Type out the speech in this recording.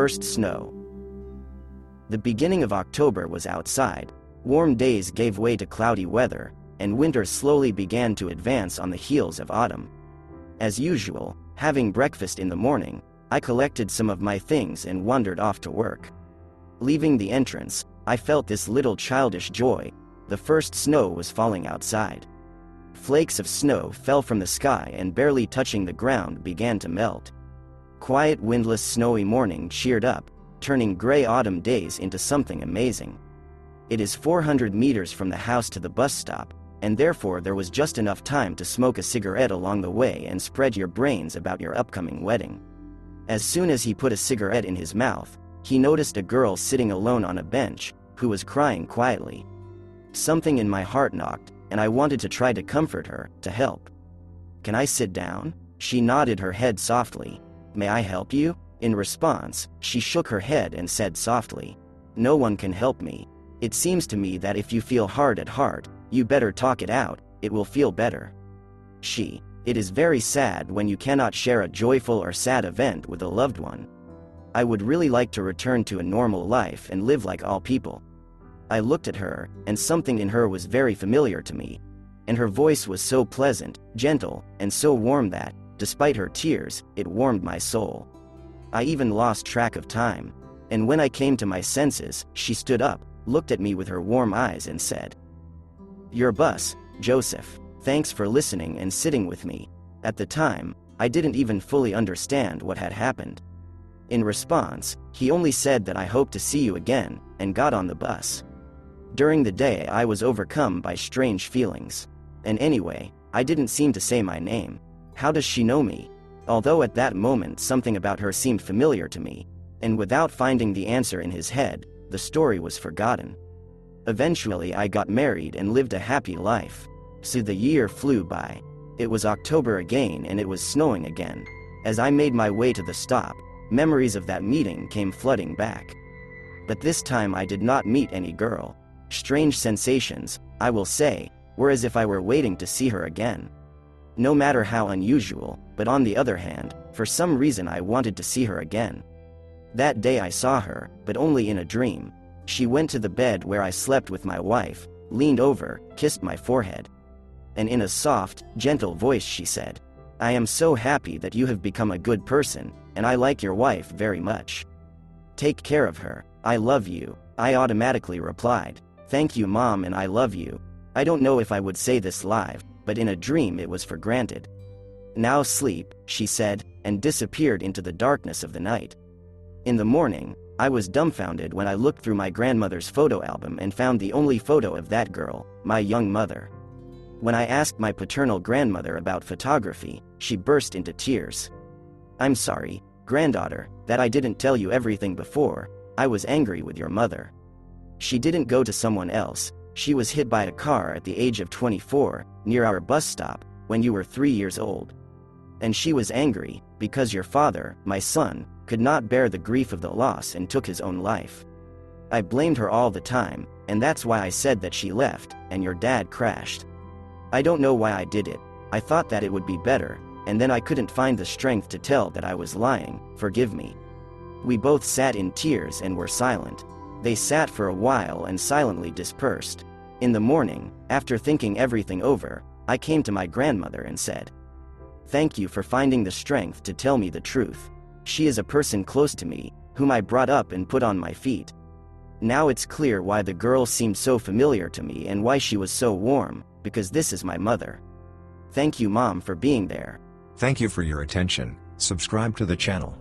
First snow. The beginning of October was outside. Warm days gave way to cloudy weather, and winter slowly began to advance on the heels of autumn. As usual, having breakfast in the morning, I collected some of my things and wandered off to work. Leaving the entrance, I felt this little childish joy. The first snow was falling outside. Flakes of snow fell from the sky and, barely touching the ground, began to melt. Quiet, windless, snowy morning cheered up, turning gray autumn days into something amazing. It is 400 meters from the house to the bus stop, and therefore there was just enough time to smoke a cigarette along the way and spread your brains about your upcoming wedding. As soon as he put a cigarette in his mouth, he noticed a girl sitting alone on a bench, who was crying quietly. Something in my heart knocked, and I wanted to try to comfort her, to help. "Can I sit down?" She nodded her head softly. "May I help you?" In response, she shook her head and said softly, "No one can help me. It seems to me that if you feel hard at heart, you better talk it out, it will feel better." It is very sad when you cannot share a joyful or sad event with a loved one. I would really like to return to a normal life and live like all people. I looked at her, and something in her was very familiar to me. And her voice was so pleasant, gentle, and so warm that, despite her tears, it warmed my soul. I even lost track of time. And when I came to my senses, she stood up, looked at me with her warm eyes and said, "Your bus, Joseph. Thanks for listening and sitting with me." At the time, I didn't even fully understand what had happened. In response, he only said that I hoped to see you again, and got on the bus. During the day I was overcome by strange feelings. And anyway, I didn't seem to say my name. How does she know me? Although at that moment something about her seemed familiar to me, and without finding the answer in his head, the story was forgotten. Eventually I got married and lived a happy life. So the year flew by. It was October again and it was snowing again. As I made my way to the stop, memories of that meeting came flooding back. But this time I did not meet any girl. Strange sensations, I will say, were as if I were waiting to see her again. No matter how unusual, but on the other hand, for some reason I wanted to see her again. That day I saw her, but only in a dream. She went to the bed where I slept with my wife, leaned over, kissed my forehead. And in a soft, gentle voice she said, "I am so happy that you have become a good person, and I like your wife very much. Take care of her. I love you." I automatically replied, "Thank you, Mom, and I love you." I don't know if I would say this live, but in a dream it was for granted. "Now sleep," she said, and disappeared into the darkness of the night. In the morning, I was dumbfounded when I looked through my grandmother's photo album and found the only photo of that girl, my young mother. When I asked my paternal grandmother about photography, she burst into tears. "I'm sorry, granddaughter, that I didn't tell you everything before. I was angry with your mother. She didn't go to someone else. She was hit by a car at the age of 24, near our bus stop, when you were 3 years old. And she was angry, because your father, my son, could not bear the grief of the loss and took his own life. I blamed her all the time, and that's why I said that she left, and your dad crashed. I don't know why I did it. I thought that it would be better, and then I couldn't find the strength to tell that I was lying. Forgive me." We both sat in tears and were silent. They sat for a while and silently dispersed. In the morning, after thinking everything over, I came to my grandmother and said, "Thank you for finding the strength to tell me the truth. She is a person close to me, whom I brought up and put on my feet. Now it's clear why the girl seemed so familiar to me and why she was so warm, because this is my mother. Thank you, Mom, for being there." Thank you for your attention. Subscribe to the channel.